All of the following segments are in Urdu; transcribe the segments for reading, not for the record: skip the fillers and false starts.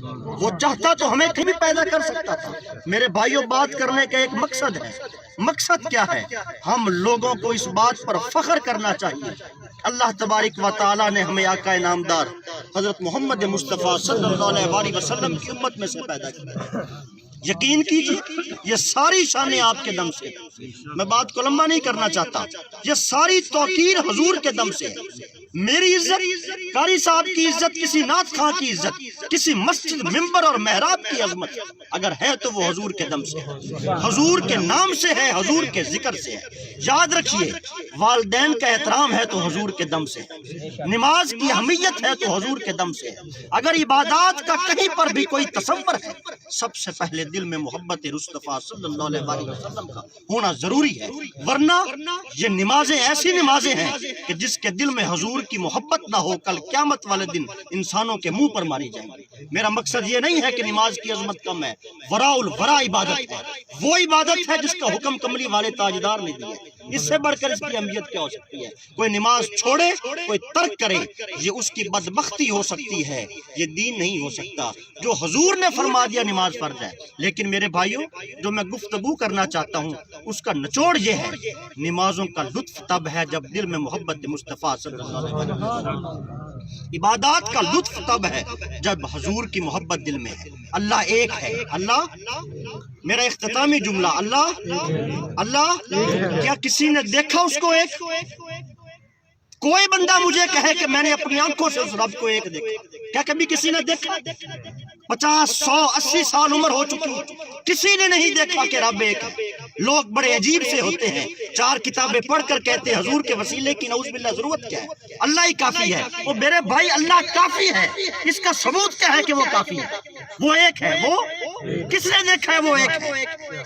وہ چاہتا تو ہمیں کبھی پیدا کر سکتا تھا۔ میرے بھائیوں، بات کرنے کا ایک مقصد ہے۔ مقصد کیا ہے؟ ہم لوگوں کو اس بات پر فخر کرنا چاہیے اللہ تبارک و تعالیٰ نے ہمیں آقا نامدار حضرت محمد مصطفیٰ صلی اللہ علیہ وسلم کی امت میں سے پیدا کیا۔ یقین کیجیے یہ ساری شانیں آپ کے دم سے، میں بات کو لمبا نہیں کرنا چاہتا، یہ ساری توقیر حضور کے دم سے ہے۔ میری عزت، قاری صاحب کی عزت، کسی نعت خواں کی عزت، کسی مسجد، ممبر اور محراب کی عظمت اگر ہے تو وہ حضور کے دم سے ہے، حضور کے نام سے ہے، حضور کے ذکر سے ہے۔ یاد رکھیے، والدین کا احترام ہے تو حضور کے دم سے ہے، نماز کی اہمیت ہے تو حضور کے دم سے ہے۔ اگر عبادات کا کہیں پر بھی کوئی تصور ہے، سب سے پہلے دل میں محبت مصطفیٰ صلی اللہ علیہ وسلم کا ہونا ضروری ہے، ورنہ یہ نمازیں ایسی نمازیں ہیں کہ جس کے دل میں حضور کی محبت نہ ہو، کل قیامت والے دن انسانوں کے منہ پر ماری جائیں گی۔ میرا مقصد یہ نہیں ہے کہ نماز کی عظمت کم ہے، وراء الورا عبادت ہے، وہ عبادت ہے جس کا حکم کملی والے تاجدار نے دیا ہے۔ اس سے بڑھ کر اس کی اہمیت کیا ہو سکتی ہے؟ کوئی نماز چھوڑے، کوئی ترک کرے، یہ اس کی بدبختی ہو سکتی ہے، یہ دین نہیں ہو سکتا۔ جو حضور نے فرما دیا نماز فرض ہے۔ لیکن میرے بھائیوں، جو میں گفتگو کرنا چاہتا ہوں اس کا نچوڑ یہ ہے، نمازوں کا لطف تب ہے جب دل میں محبت مصطفیٰ صلی اللہ علیہ وسلم، عبادات کا لطف تب ہے جب حضور کی محبت دل میں ہے۔ اللہ ایک ہے، اللہ، میرا اختتامی جملہ، اللہ کیا کسی نے دیکھا اس کو ایک؟ کوئی بندہ مجھے کہے کہ میں نے اپنی آنکھوں سے اس رب کو ایک دیکھا، کیا کبھی کسی نے دیکھا؟ 50 100 80 سال عمر ہو چکی، کسی نے نہیں دیکھا کہ رب ایک ہے۔ لوگ بڑے عجیب سے ہوتے ہیں، 4 کتابیں پڑھ کر کہتے ہیں حضور کے وسیلے کی نعوذ باللہ ضرورت کیا ہے، اللہ ہی کافی ہے۔ وہ میرے بھائی، اللہ کافی ہے، اس کا ثبوت کیا ہے کہ وہ کافی ہے؟ وہ ایک ہے، وہ کس نے دیکھا ہے؟ وہ ایک ہے،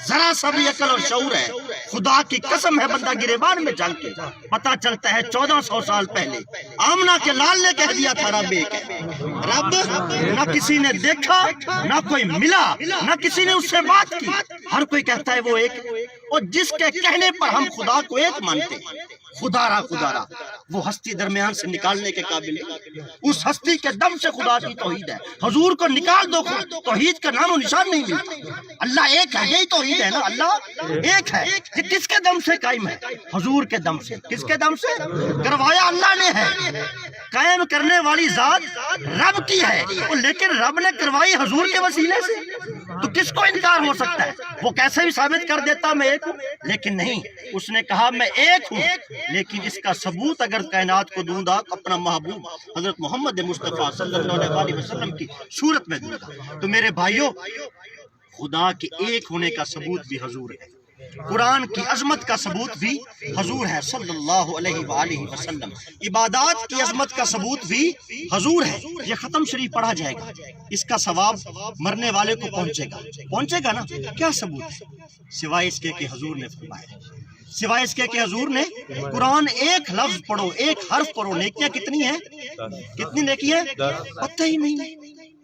ذرا سا بھی عقل اور شعور ہے، خدا کی قسم ہے بندہ گریبان میں جھانک کے پتا چلتا ہے 1400 سال پہلے آمنہ کے لال نے کہہ دیا تھا رب ایک ہے۔ رب نہ کسی نے دیکھا، نہ کوئی ملا، نہ کسی نے اس سے بات کی، ہر کوئی کہتا ہے وہ ایک، اور جس کے کہنے پر ہم خدا کو ایک مانتے ہیں، خدا را وہ ہستی درمیان سے نکالنے کے قابل ہے، اس ہستی کے دم سے خدا کی توحید ہے۔ حضور کو نکال دو، توحید کا نام و نشان نہیں ملتا۔ اللہ ایک ہے، یہی توحید ہے نا، اللہ ایک ہے۔ یہ کس کے دم سے قائم ہے؟ حضور کے دم سے۔ کس کے دم سے کروایا؟ اللہ نے ہے، قائم کرنے والی ذات رب کی ہے، لیکن رب نے کروائی حضور کے وسیلے سے، تو کس کو انکار ہو سکتا ہے؟ وہ کیسے بھی ثابت کر دیتا میں ایک ہوں، لیکن نہیں، اس نے کہا میں ایک ہوں، لیکن اس کا ثبوت اگر کائنات کو دوں گا اپنا محبوب حضرت محمد مصطفیٰ صلی اللہ علیہ وسلم کی صورت میں دوں گا۔ تو میرے بھائیوں، خدا کے ایک ہونے کا ثبوت بھی حضور ہے، قرآن کی عظمت کا ثبوت بھی حضور ہے صلی اللہ علیہ وآلہ وسلم، عبادات کی عظمت کا ثبوت بھی حضور ہے۔ یہ ختم شریف پڑھا جائے گا، اس کا ثواب مرنے والے کو پہنچے گا نا؟ کیا ثبوت ہے؟ سوائے اس کے کہ حضور نے فرمایا، سوائے اس کے کہ حضور نے قرآن ایک لفظ پڑھو، ایک حرف پڑھو، نیکیاں کتنی ہیں؟ کتنی نیکی ہے؟ پتہ ہی نہیں۔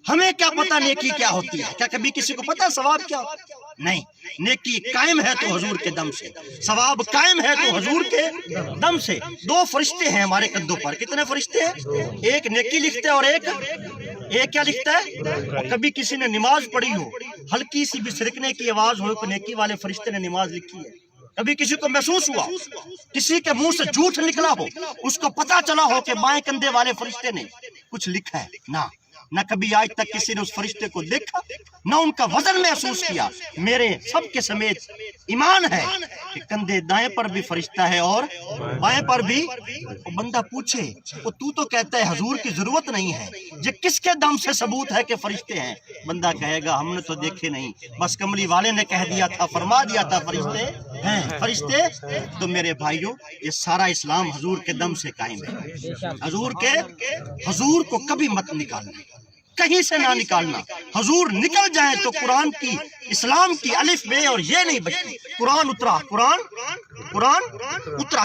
ہمیں کیا پتہ نیکی کیا ہوتی ہے؟ کیا کبھی کسی کو پتہ ثواب کیا ہوتا ہے؟ نہیں، نیکی قائم ہے تو حضور کے دم سے، ثواب قائم ہے تو حضور کے دم سے۔ 2 فرشتے ہیں ہمارے قدوں پر، کتنے فرشتے ہیں؟ ایک نیکی لکھتے ہیں اور ایک کیا لکھتا ہے؟ کبھی کسی نے نماز پڑھی ہو، ہلکی سی بھی سرکنے کی آواز ہو، نیکی والے فرشتے نے نماز لکھی ہے۔ کبھی کسی کو محسوس ہوا، کسی کے منہ سے جھوٹ نکلا ہو، اس کو پتا چلا ہو کہ بائیں کندھے والے فرشتے نے کچھ لکھا ہے؟ نہ کبھی آج تک کسی نے اس فرشتے کو دیکھا، نہ ان کا وزن محسوس کیا۔ میرے سب کے سمیت ایمان ہے کہ کندھے دائیں پر بھی فرشتہ ہے اور بائیں پر بھی۔ بندہ پوچھے تو کہتا ہے حضور کی ضرورت نہیں ہے، یہ کس کے دم سے ثبوت ہے کہ فرشتے ہیں؟ بندہ کہے گا ہم نے تو دیکھے نہیں، بس کملی والے نے کہہ دیا تھا، فرما دیا تھا فرشتے ہیں، فرشتے۔ تو میرے بھائیوں، یہ سارا اسلام حضور کے دم سے قائم ہے۔ حضور کو کبھی مت نکالنا، کہیں سے نہ نکالنا۔ حضور نکل جائیں تو قرآن کی، اسلام کی الف بے اور یہ نہیں بچتی۔ قرآن اترا،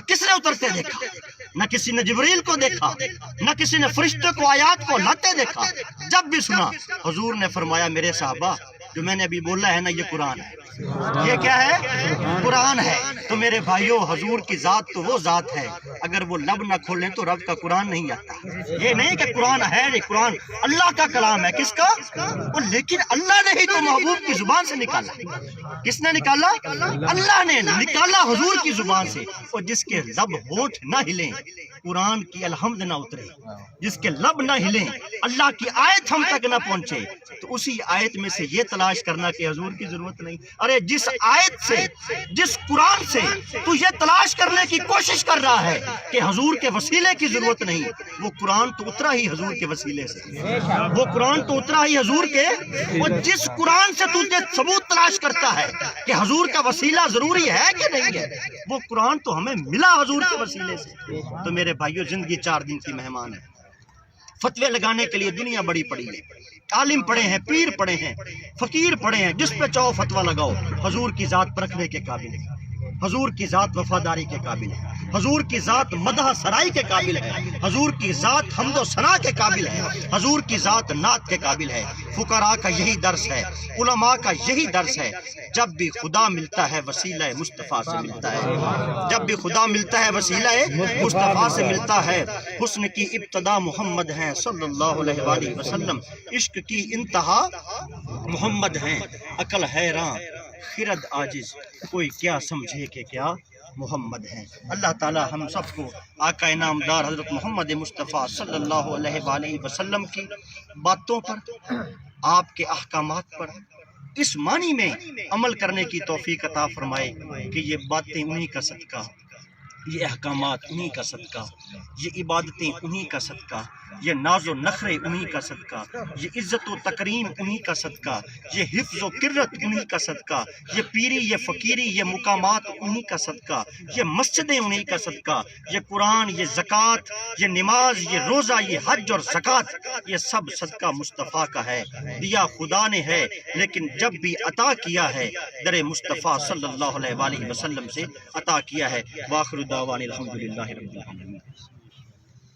کس نے اترتے دیکھا؟ نہ کسی نے جبریل کو دیکھا، نہ کسی نے فرشتے کو آیات کو لاتے دیکھا۔ جب بھی سنا، حضور نے فرمایا میرے صحابہ جو میں نے ابھی بولا ہے نا، یہ قرآن ہے، یہ کیا ہے؟ قرآن ہے۔ تو میرے بھائیوں، حضور کی ذات تو وہ ذات ہے، اگر وہ لب نہ کھولیں تو رب کا قرآن نہیں آتا۔ یہ نہیں کہ قرآن ہے، یہ قرآن اللہ کا کلام ہے۔ کس کا؟ لیکن اللہ نے ہی تو محبوب کی زبان سے نکالا۔ کس نے نکالا؟ اللہ نے نکالا حضور کی زبان سے۔ اور جس کے لب ہونٹ نہ ہلیں، قرآن کی الحمد نہ اترے، جس کے لب نہ ہلیں، اللہ کی آیت ہم تک نہ پہنچے، تو اسی آیت میں سے یہ تلاش کرنا کہ حضور کی ضرورت نہیں۔ ارے جس آیت سے، جس قرآن سے تو یہ تلاش کرنے کی کوشش کر رہا ہے کہ حضور کے وسیلے کی ضرورت نہیں، وہ قرآن تو اترا ہی حضور کے وسیلے سے، وہ قرآن تو اترا ہی حضور کے۔ اور جس قرآن سے تو یہ ثبوت تلاش کرتا ہے کہ حضور کا وسیلہ ضروری ہے کہ نہیں ہے، وہ قرآن تو ہمیں ملا حضور کے وسیلے سے۔ تو میرے بھائیو، زندگی 4 دن کی مہمان ہے۔ فتوے لگانے کے لیے دنیا بڑی پڑی ہے، عالم پڑے ہیں، پیر پڑے ہیں، فقیر پڑے ہیں، جس پہ چاہو فتویٰ لگاؤ۔ حضور کی ذات پرکھنے کے قابل ہے، حضور کی ذات وفاداری کے قابل ہے، حضور کی ذات مدح سرائی کے قابل ہے، حضور کی ذات حمد و ثنا کے قابل ہے، حضور کی ذات نعت کے قابل ہے۔ فقراء کا یہی درس ہے، علماء کا یہی درس ہے، جب بھی خدا ملتا ہے وسیلہ مصطفیٰ سے ملتا ہے، جب بھی خدا ملتا ہے وسیلہ مصطفیٰ سے ملتا ہے۔ حسن کی ابتدا محمد ہیں صلی اللہ علیہ وآلہ وسلم، عشق کی انتہا محمد ہیں، عقل حیران خرد عاجز، کوئی کیا سمجھے کہ کیا محمد ہیں۔ اللہ تعالی ہم سب کو آقا انعامدار حضرت محمد مصطفیٰ صلی اللہ علیہ وآلہ وسلم کی باتوں پر، آپ کے احکامات پر اس معنی میں عمل کرنے کی توفیق عطا فرمائے کہ یہ باتیں انہی کا صدقہ، یہ احکامات انہی کا صدقہ، یہ عبادتیں انہی کا صدقہ، یہ ناز و نخرے انہی کا صدقہ، یہ عزت و تکریم انہی کا صدقہ، یہ حفظ و کرت انہی کا صدقہ، یہ پیری، یہ فقیری، یہ مقامات انہی کا صدقہ، یہ مسجدیں انہی کا صدقہ، یہ قرآن، یہ زکوٰۃ، یہ نماز، یہ روزہ، یہ حج اور زکوٰۃ، یہ سب صدقہ مصطفیٰ کا ہے۔ دیا خدا نے ہے، لیکن جب بھی عطا کیا ہے در مصطفیٰ صلی اللہ علیہ وآلہ وسلم سے عطا کیا ہے۔ وآخر دعوانا الحمدللہ رب العالمین۔